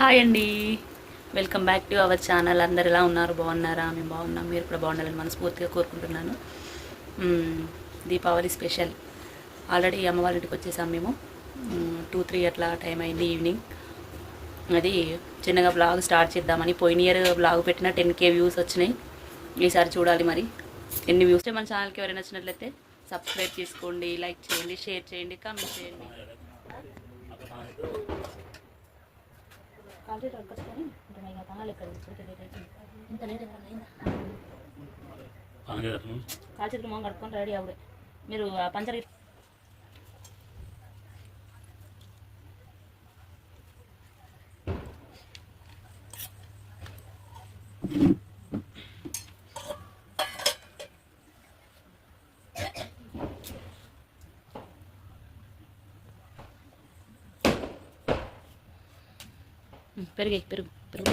Hi అండి, welcome back to our channel. అందరు ఎలా ఉన్నారు? బాగున్నారా? మేము బాగున్నాం. మీరు కూడా బాగుండాలని మనస్ఫూర్తిగా కోరుకుంటున్నాను. దీపావళి స్పెషల్ ఆల్రెడీ అమ్మ వాళ్ళ ఇంటికి వచ్చేసాం మేము. 2-3 అట్లా టైం అయింది ఈవినింగ్. అది చిన్నగా బ్లాగ్ స్టార్ట్ చేద్దామని. పోయిన ఇయర్ బ్లాగ్ పెట్టిన 10K వ్యూస్ వచ్చినాయి. ఈసారి చూడాలి మరి ఎన్ని వ్యూస్. మన ఛానల్కి ఎవరైనా నచ్చినట్లయితే సబ్స్క్రైబ్ చేసుకోండి, లైక్ చేయండి, షేర్ చేయండి, కామెంట్ చేయండి. కాంట్రాక్ట్ వర్క్ వస్తుంది ఉంటున్నాయి కదా, ఎక్కడ ఇంత లేట్ కాల్ చేతులు మొహం కడుక్కొని రెడీ అవుడే. మీరు పంచర్ పెరుగు పెరుగు పెరుగు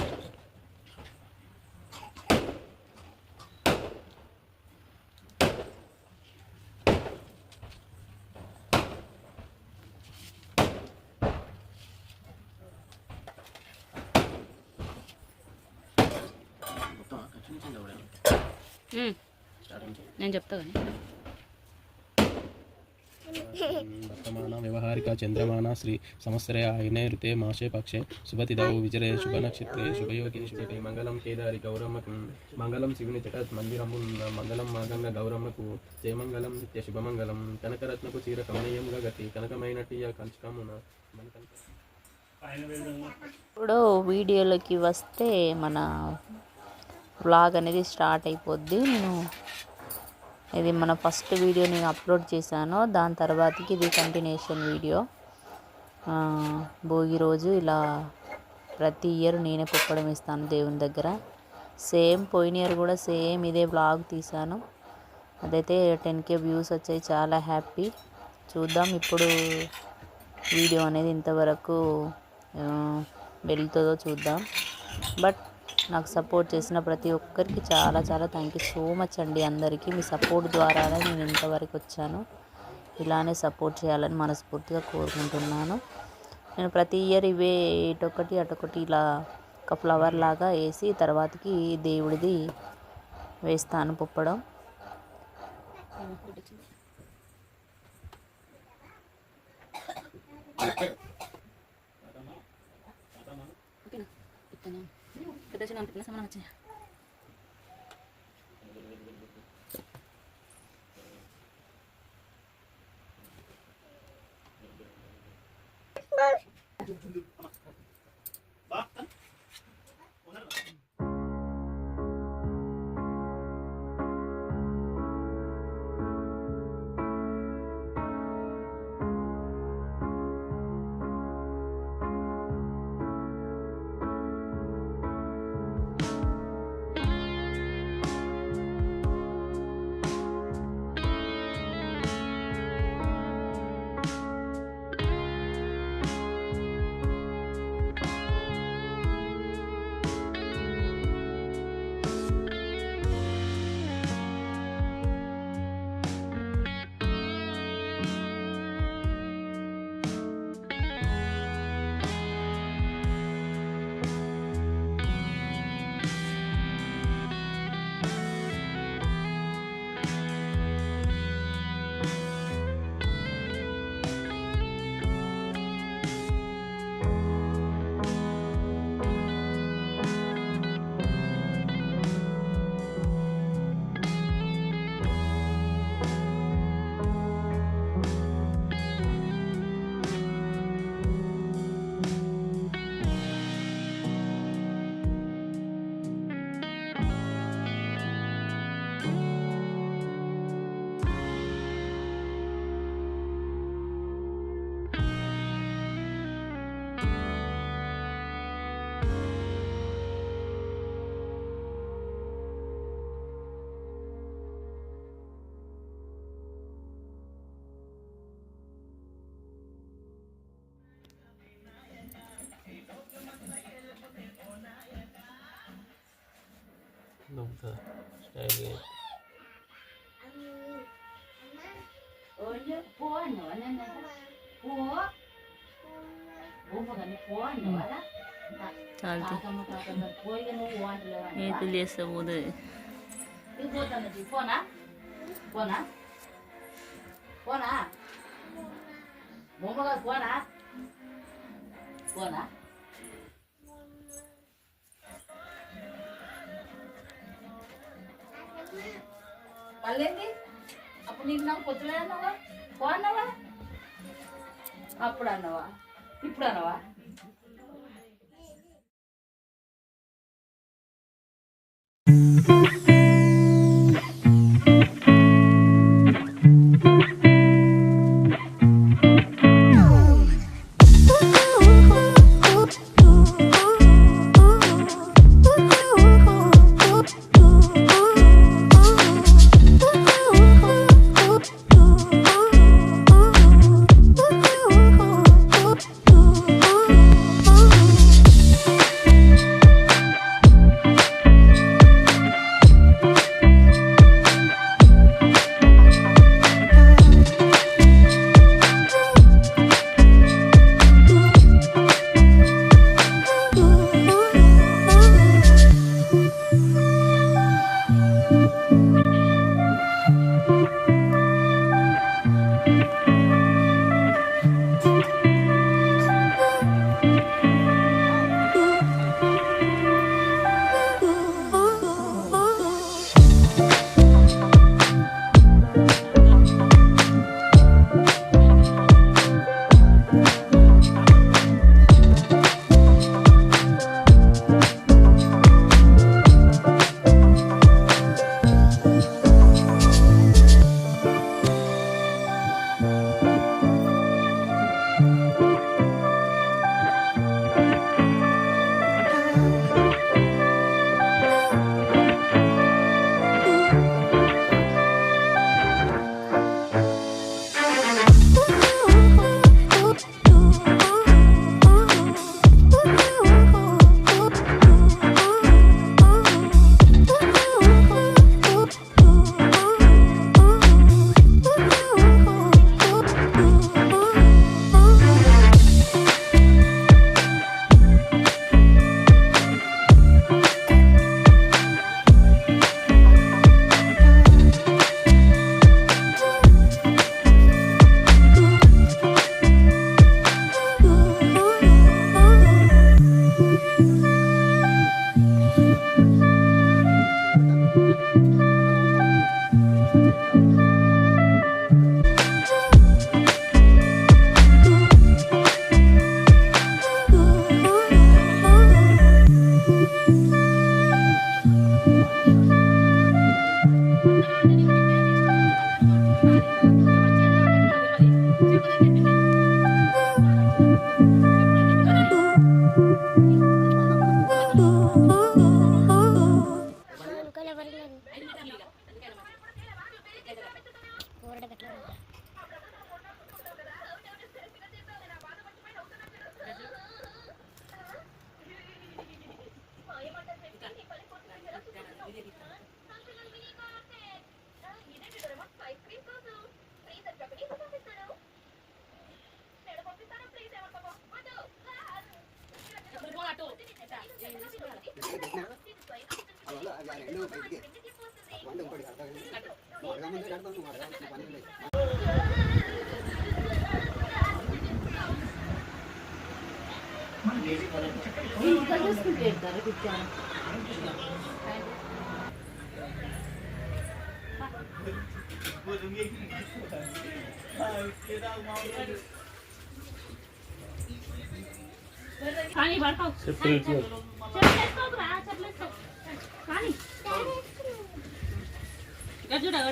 నేను చెప్తా కానీ वर्तमान व्यवहारिक चंद्रमाना श्री संवत्सरे आयने ऋते मासे पक्षे शुभतिथौ विजरे शुभ नक्षत्रे शुभयोगे शुभे मंगलम केदारी गौरम्मकु मंगलम शिवनि जगत् मंदिरमु मंगलम मागंग गौरम्मकु जयमंगलम नित्य शुभमंगलम कनकरत्नकु चीर कमनीयं गति कनकమైనటియ కంచకమున ఇప్పుడు వీడియోలోకి వస్తే మన వ్లాగ్ అనేది స్టార్ట్ అయిపోద్ది. ఇది మన ఫస్ట్ వీడియో నేను అప్లోడ్ చేశాను. దాని తర్వాతకి ఇది కంటిన్యూషన్ వీడియో. భోగి రోజు ఇలా ప్రతి ఇయర్ నేనే పొక్కడం ఇస్తాను దేవుని దగ్గర. సేమ్ పోయిన ఇయర్ కూడా సేమ్ ఇదే వ్లాగ్ తీశాను. అదైతే 10K వ్యూస్ వచ్చాయి. చాలా హ్యాపీ. చూద్దాం ఇప్పుడు వీడియో అనేది ఇంతవరకు వెళ్తుందో చూద్దాం. బట్ నాకు సపోర్ట్ చేసిన ప్రతి ఒక్కరికి చాలా చాలా థ్యాంక్ యూ సో మచ్ అండి. అందరికీ మీ సపోర్ట్ ద్వారానే నేను ఇంతవరకు వచ్చాను. ఇలానే సపోర్ట్ చేయాలని మనస్ఫూర్తిగా కోరుకుంటున్నాను. నేను ప్రతి ఇయర్ ఇవే ఇటొకటి అటొకటి ఇలా ఒక ఫ్లవర్ లాగా వేసి తర్వాతకి దేవుడిది వేస్తాను పొప్పడం. kita nanti sama aja. Nokta style Puan, no, ano na? Puwa? Bumo gani puwan, no, ala? చాలు ఏతులు చేస్తే పోతుంది. పోనా పోనా పోనా బొమ్మ కాదు పోనా పోనా మళ్ళీ అప్పుడు నీకు నాకు పొద్దులే అన్నావా పో అన్నావా అప్పుడు అన్నావా ఇప్పుడు అన్నావా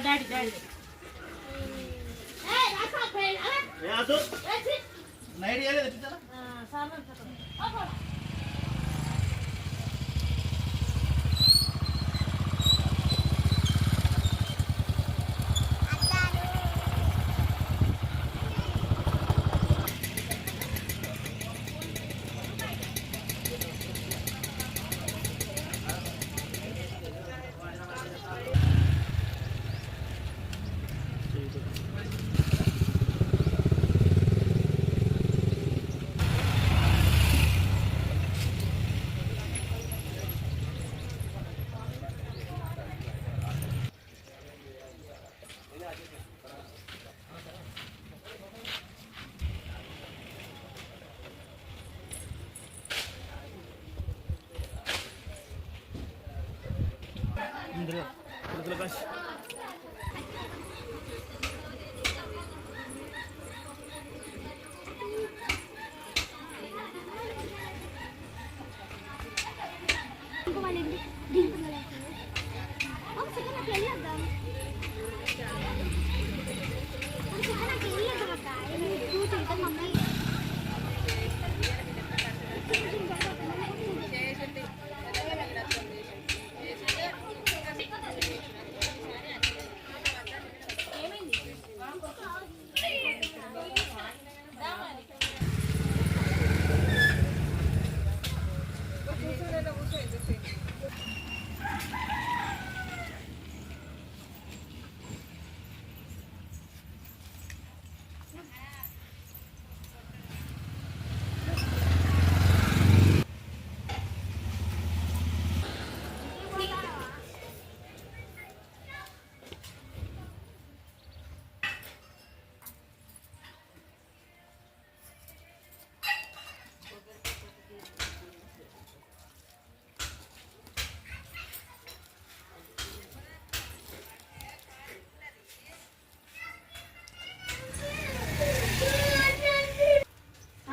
డాడీ డాడీ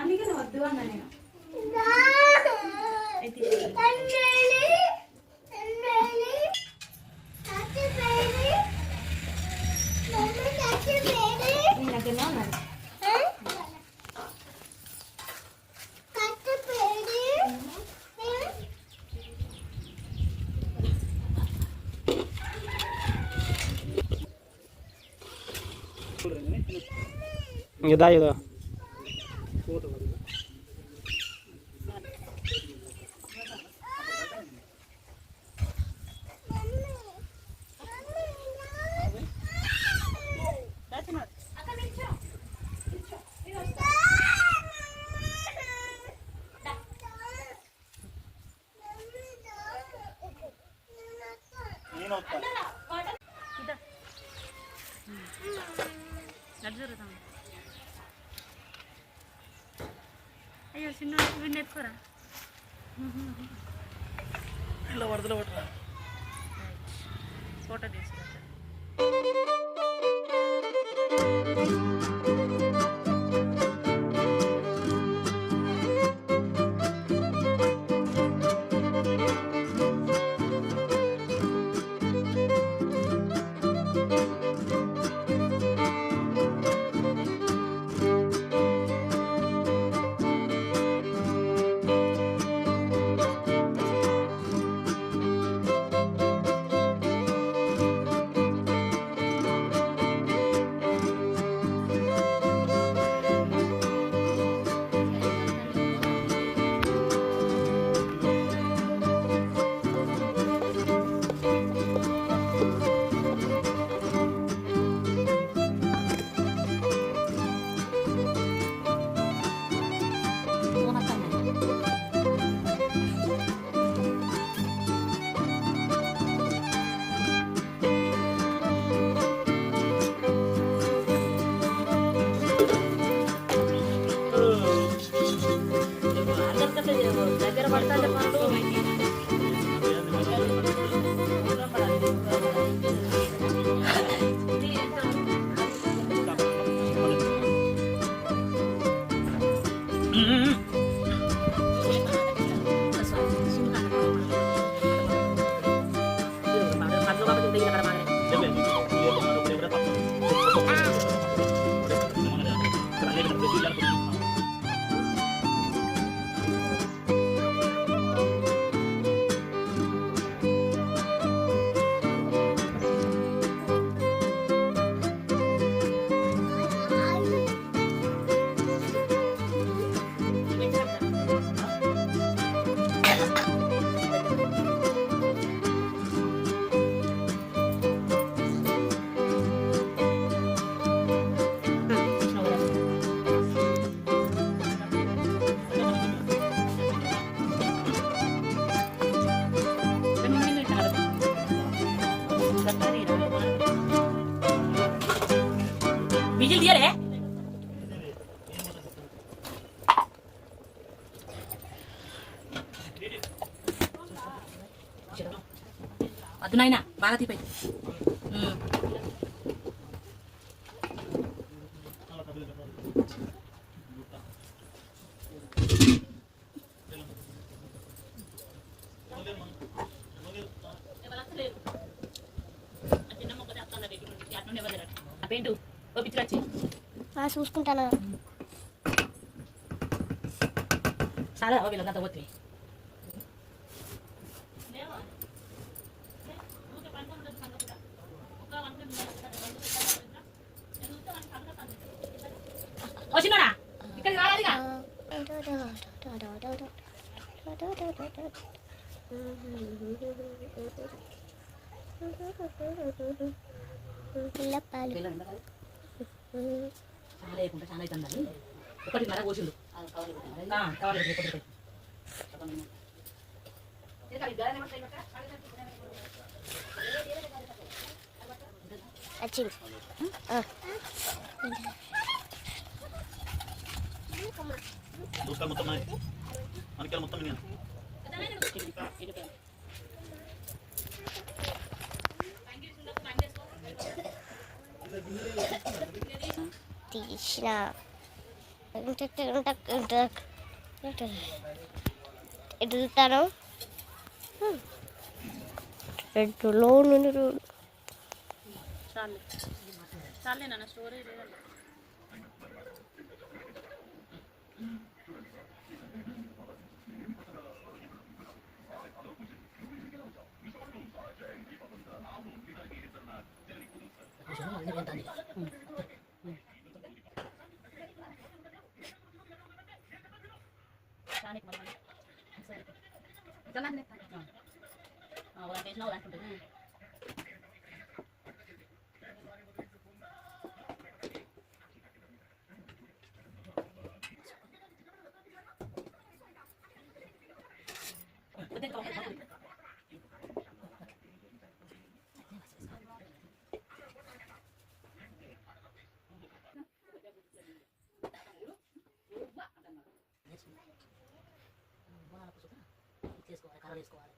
అందుకని వద్దు అన్న నేను ఇదా ఇదా అయ్యో చిన్న వీడిని ఎత్తుకోరా ఇలా వరదలు పట్టరా ఫోటో తీసుకుంటా దగ్గర పడతాది बिजल दिया रे వద్దు నాయన బాగా తీపై పెయింటు ఓ పిచ్చి వచ్చి చూసుకుంటాను. చాలా వీళ్ళంతా పోతే వచ్చినాడా ఇక్కడికి రాలేదుగా పిల్లపాలు చాలా లేకుండా చాలా అవుతుందని ఒకటిన్నర కోసిండు కవర్లు వచ్చింది. తీసిన ఎదుగుతాను రెండులో నుండి చాలే నాన్న స్టోరేజ్ చేసుకోవాలి కలర్ వేసుకోవాలి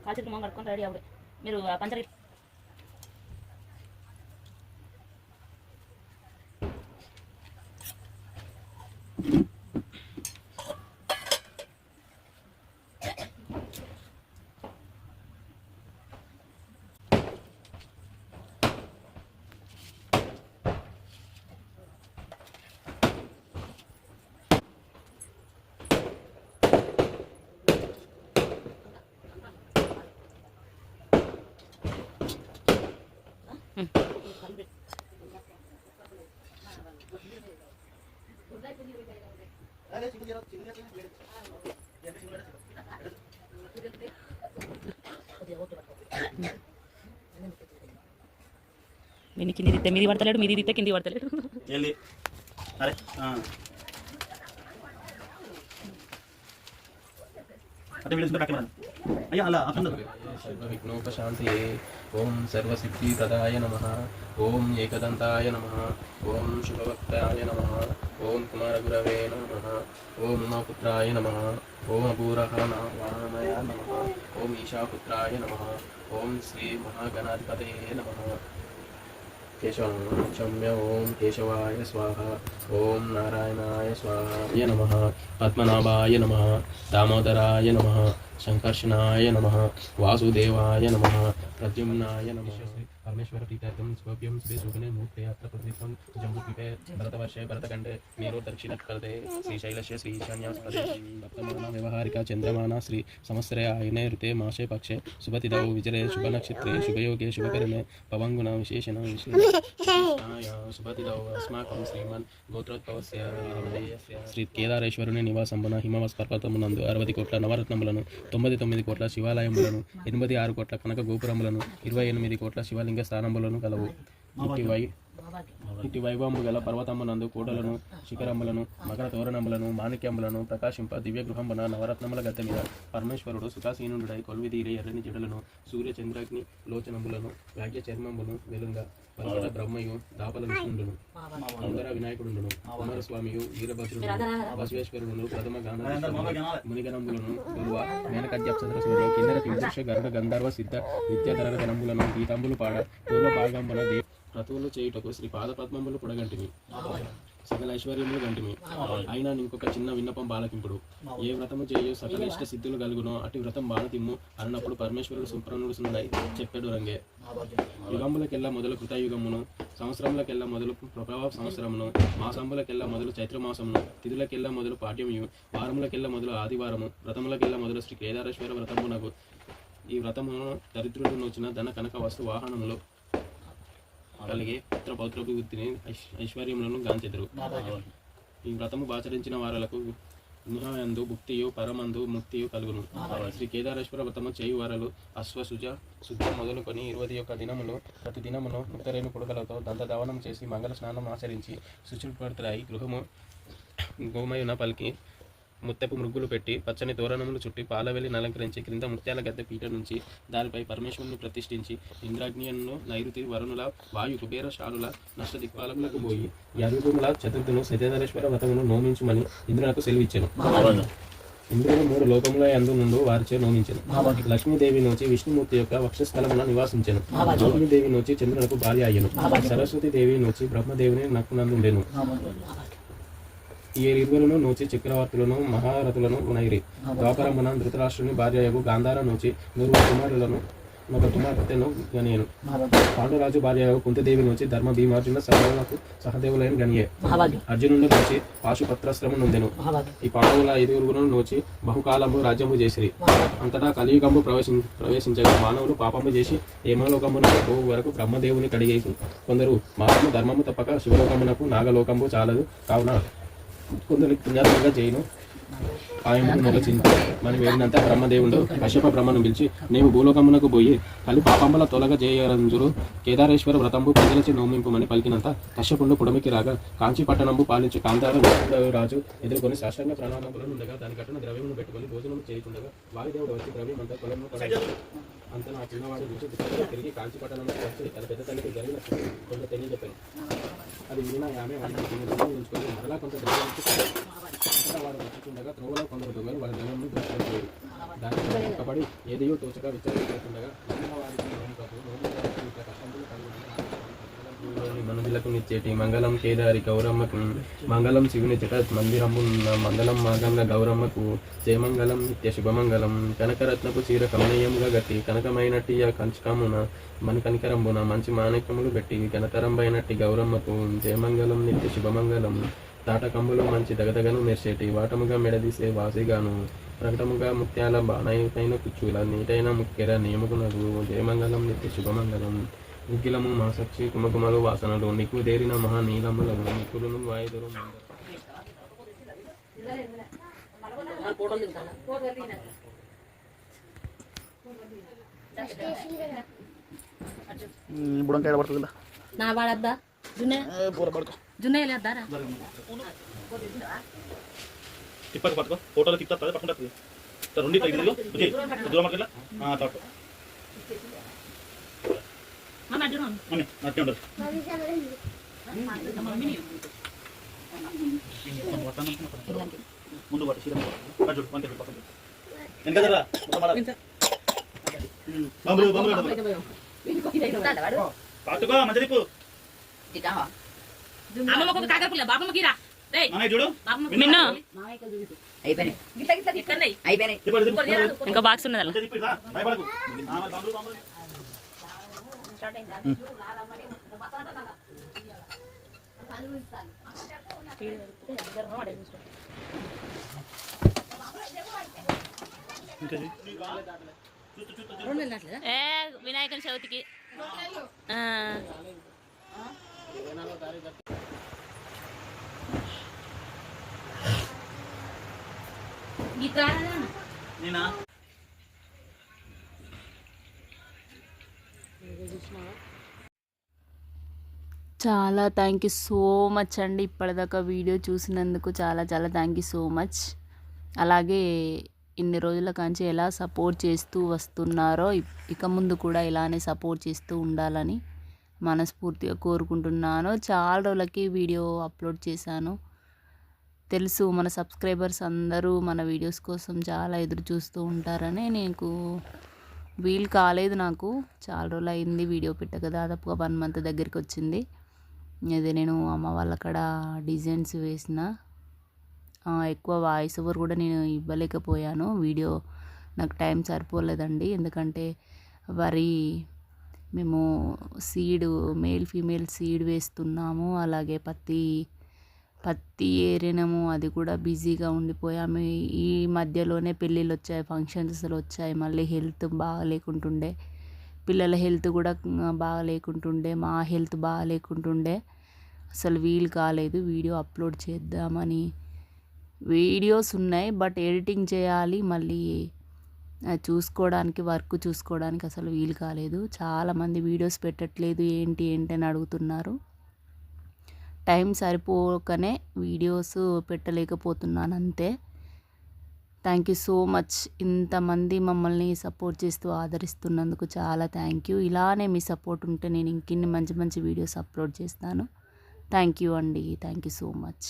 కాల్చి మొహం కట్టుకొని రెడీ అవుడే మీరు పంచర్ నేను కింది తిత్తే మీది పడతలేడు, మీది తిత్తే కింది పడతలేడు. అరే అంటే వీళ్ళు అయ్యా అలా సర్వవిఘ్నోపశాంతి. ఓం సర్వసిద్ధిప్రదాయ నమః. ఓం ఏకదంతాయ నమః. ఓం శుభవక్తాయ నమః. ఓం కుమారగురవే నమః. ఓం ఉమాపుత్రాయ నమః. ఓం అపూరహనాయ నమః. ఓం ఈశాపుత్రాయ నమః. ఓం శ్రీ మహాగణాధిపతయే నమః. కేశవాయ ఓం కేశవాయ స్వాహ. ఓం నారాయణాయ స్వాహాయ నమః. పద్మనాభాయ నమః. దామోదరాయ నమః. సంకర్షణాయ నమః. వాసుదేవాయ నమః. ప్రద్యుమ్నాయ నమః. పరమేశ్వర ప్రీత్యర్థం స్వప్యం శ్రీ సుగనే మూర్తే అత్ర ప్రతిష్టం జంబుద్వీపే భరతవర్షే భరతఖండే మేరు దక్షిణకర్దే శ్రీశైలస్య శ్రీ ఈశాన్యాస్పదే వర్తమాన వ్యవహారిక చంద్రమాన శ్రీ సంవత్సరాయనే ఋతే మాసే పక్షే శుభతిథౌ విజరే శుభనక్షత్రే శుభయోగే శుభకరమే పవంగుణ విశేషణ విశేషాయ శుభతిథౌ అస్మాకం శ్రీమన్ గోత్రోద్భవస్య శ్రీ కేదారేశ్వరుని నివాసంబున హిమవస్ పర్వతమునందు 60 కోట్ల నవరత్నములను 99 కోట్ల శివాలయములను 86 కోట్ల కనక గోపురములను 28 కోట్ల శివలింగ స్థానములను కలవు. ఇటు వైభవము గల పర్వతమునందు కోటలను శిఖరములను మకర తోరణములను మాణిక్యములను ప్రకాశింప దివ్య గృహంబున నవరత్నముల గద్దె మీద పరమేశ్వరుడు సుఖాసీనుడై కొలువిదీరే ఎర్రని జడలను సూర్య చంద్రాగ్ని లోచనములను వ్యాగ్య చర్మమును వెలుంగ పల్పట బ్రహ్మయు దాపల విష్ణుండును అందర వినాయకుడును కుమారస్వామియు వీరభద్రుడు బసవేశ్వరుడును ప్రథమ గాన మునిగణములను కొలువ మేనకద్యప్సరసుడు కిన్నర కిందర్ష గరుడ గంధర్వ సిద్ధ విద్యాధర గణములను గీతాంబులు పాడ పూర్వ పాల్గంబన క్రతువులు చేయుటకు శ్రీ పాదపద్మములు పొడగంటిమి సకల ఐశ్వర్యములు గంటిమి. అయినా ఇంకొక చిన్న విన్నపం బాలకింపుడు. ఏ వ్రతము చేయో సకల ఇష్ట సిద్ధులు కలుగునో అటు వ్రతం బాణతిమ్ము అన్నప్పుడు పరమేశ్వరుడు సుప్రనుడుసుండై చెప్పాడు రంగే. యుగములకెల్లా మొదలు కృతయుగమును, సంవత్సరములకెల్లా మొదలు ప్రభావ సంవత్సరమును, మాసంబులకెల్లా మొదలు చైత్రమాసమును, తిథులకెల్లా మొదలు పాఠ్యముయు, వారములకెల్లా మొదలు ఆదివారము, వ్రతములకెల్లా మొదలు శ్రీ కేదారేశ్వర వ్రతమునకు. ఈ వ్రతమును దరిద్రుడు నొచ్చిన ధన కనక వస్తు వాహనములు కలిగే పుత్ర పౌత్రభివృద్ధిని ఐశ్వర్యములను గాంచెదరు. ఈ వ్రతము ఆచరించిన వారలకు నిహయందు భుక్తియు పరమందు ముక్తియు కలుగును. శ్రీ కేదారేశ్వర వ్రతము చేయు వారలు అశ్వశుజ శుద్ధ మొదలుకొని 21 దినములు ప్రతి దినమును ముక్తరేణు కొడుకలతో దంతధావనం చేసి మంగళ స్నానం ఆచరించి శుచిపడుతాయి. గృహము గోమయున పలికి ముత్తెపు మృగ్గులు పెట్టి పచ్చని తోరణములు చుట్టి పాలవెల్లిని అలంకరించి క్రింద ముత్యాల గద్దె పీట నుంచి దానిపై పరమేశ్వరుని ప్రతిష్ఠించి ఇంద్రాగ్నియను నైరుతి వరుణుల వాయు కుబేర శాలుల నష్ట దిక్పాలకులకు పోయి యదుగుముల చతుర్థును సత్యధరేశ్వర వ్రతమును నోమించుమని ఇంద్రునకు సెలవిచ్చెను. ఇంద్రుడు 3 లోకముల యందు నుండి వారిచే నోమించెను. లక్ష్మీదేవి నుంచి విష్ణుమూర్తి యొక్క వక్షస్థలమున నివాసించెను. లక్ష్మీదేవి నుంచి చంద్రునకు భార్య అయ్యను. సరస్వతి దేవి నుంచి బ్రహ్మదేవుని నక్కునందుండెను. ఈ 20 నూచి చక్రవర్తులను మహారథులను నైరి. ద్వాపరమున ధృతరాష్ట్రుని భార్యయగు గాంధార నూచి 100 కుమారులను ఒక కుమార్తెను గనియను. పాండురాజు భార్యయగు కుంతిదేవి నుంచి ధర్మ భీమార్జున సహదేవులైన గనియే. అర్జునుడు నుంచి పాశుపత్రాశ్రము నొందెను. ఈ పాండవుల 5 నూచి బహుకాలము రాజ్యము చేసిరి. అంతటా కలియుగంబు ప్రవేశించగా మానవులు పాపము చేసి ఏమలోకమునకు పోవు వరకు బ్రహ్మదేవుని కడిగేసి కొందరు మానము ధర్మము తప్పక శివలోకమునకు నాగలోకంబు చాలదు కావున కొందరు పుణ్యాత్మగా చేయను ఆయనకు మొలచింది మనం వేడినంత బ్రహ్మదేవుడు కశ్యప బ్రహ్మను పిలిచి నీవు భూలోకమునకు పోయి కలి పాపంబల తొలగ చేయరంజురు కేదారేశ్వర వ్రతంబు ప్రజలచి నోమింపుమని పలికినంత కశ్యపుండు పుడమికి రాగా కాంచీ పట్టణంబు పాలించి కాంతార రాజు ఎదుర్కొని సాష్టాంగ ప్రణామములను ఉండగా దాని కట్టున ద్రవ్యమును పెట్టుకొని భోజనం చేయకుండగా వాయుదేవుడు వచ్చి ద్రవ్యం అంతా పొలంలో అంత నా చిన్నవాడు నుంచి తిరిగి కాంచీ పట్టణంలో వచ్చి తన పెద్ద తల్లికి జరిగిన కొంత తెలియజెప్పాను. అది విన్నా ఆమె ఉంచుకొని మరలా కొంత ద్రవ్యం వాడు వచ్చుకుండగా త్రోవలో కొందరు దొంగలు వాళ్ళ ద్రవ్యం దాని తడబడి ఏదియో తోచక విచారించుతుండగా వారికి కష్టంలో మనుజులకు నిచ్చేటి మంగళం కేదారి గౌరమ్మకు మంగళం శివుని జట మందిరమున్న మంగళం మాగంగా గౌరమ్మకు జయమంగళం నిత్య శుభమంగళం కనకరత్నపు చీర కమనీయముగా గట్టి కనకమైనట్టి ఆ కంచకమున మన కనికరంబున మంచి మాణిక్యములు పెట్టి ఘనతరంబైనట్టి గౌరమ్మకు జయమంగళం నిత్య శుభమంగళం తాటకంబులు మంచి దగదగను మెరిసేటి వాటముగా మెడదీసే వాసిగాను ప్రకటముగా ముత్యాల బాణైన కుచ్చుల నీటైన ముక్కెర నియముకునగు జయమంగళం నిత్య శుభమంగళం ఉగ్గిలము మాసక్షి కుమకుమలు వాసనలు నిక్కుదేరిన మహానీలములను నిక్కులను వాయుదురు బుడంకాయ పడుతుందా నా వాడద్దా జున్నే లేద్దారా తిప్పకు పట్టుకో ఫోటోలో తిప్పుతా పట్టుకుంటుంది రెండు దూరం అట్లా తాటు మమ్మీ నచ్చే ఉండదు ముందు పట్టు సీదా చూడు వంట పక్కన ఎంత కదా పట్టుకో మంచి తిప్పు చూడు ఇంకా బాక్స్ ఉన్నదా భయపడకు వినాయకుని చవితికి నేనా చాలా థ్యాంక్ యూ సో మచ్ అండి. ఇప్పటిదాకా వీడియో చూసినందుకు చాలా చాలా థ్యాంక్ యూ సో మచ్. అలాగే ఇన్ని రోజుల కాంచి ఎలా సపోర్ట్ చేస్తూ వస్తున్నారో ఇక ముందు కూడా ఇలానే సపోర్ట్ చేస్తూ ఉండాలని మనస్ఫూర్తిగా కోరుకుంటున్నాను. చాలా రోజులకి వీడియో అప్లోడ్ చేశాను. తెలుసు మన సబ్స్క్రైబర్స్ అందరూ మన వీడియోస్ కోసం చాలా ఎదురు చూస్తూ ఉంటారని. నీకు వీలు కాలేదు, నాకు చాలా రోజులు అయింది వీడియో పెట్టక, దాదాపుగా 1 month దగ్గరికి వచ్చింది. ఇది నేను అమ్మ వాళ్ళ అక్కడ డిజైన్స్ వేసిన, ఎక్కువ వాయిస్ ఓవర్ కూడా నేను ఇవ్వలేకపోయాను. వీడియో నాకు టైం సరిపోలేదండి. ఎందుకంటే వరి మేము సీడ్ మేల్ ఫీమేల్ సీడ్ వేస్తున్నాము. అలాగే పత్తి ఏరినాము, అది కూడా బిజీగా ఉండిపోయాము. ఈ మధ్యలోనే పెళ్ళిళ్ళు వచ్చాయి, ఫంక్షన్స్ వచ్చాయి. మళ్ళీ హెల్త్ బాగా లేకుంటుండే, పిల్లల హెల్త్ కూడా బాగా లేకుంటుండే, మా హెల్త్ బాగా లేకుంటుండే. అసలు వీలు కాలేదు వీడియో అప్లోడ్ చేద్దామని. వీడియోస్ ఉన్నాయి బట్ ఎడిటింగ్ చేయాలి, మళ్ళీ చూసుకోవడానికి వర్క్ చూసుకోవడానికి అసలు వీలు కాలేదు. చాలామంది వీడియోస్ పెట్టట్లేదు ఏంటి అని అడుగుతున్నారు. టైం సరిపోకనే వీడియోస్ పెట్టలేకపోతున్నాను అంతే. Thank you so much. ఇంతమంది మమ్మల్ని సపోర్ట్ చేస్తూ ఆదరిస్తున్నందుకు చాలా థ్యాంక్ యూ. ఇలానే మీ సపోర్ట్ ఉంటే నేను ఇంకిన్ని మంచి మంచి వీడియోస్ అప్లోడ్ చేస్తాను. థ్యాంక్ యూ అండి. Thank you so much.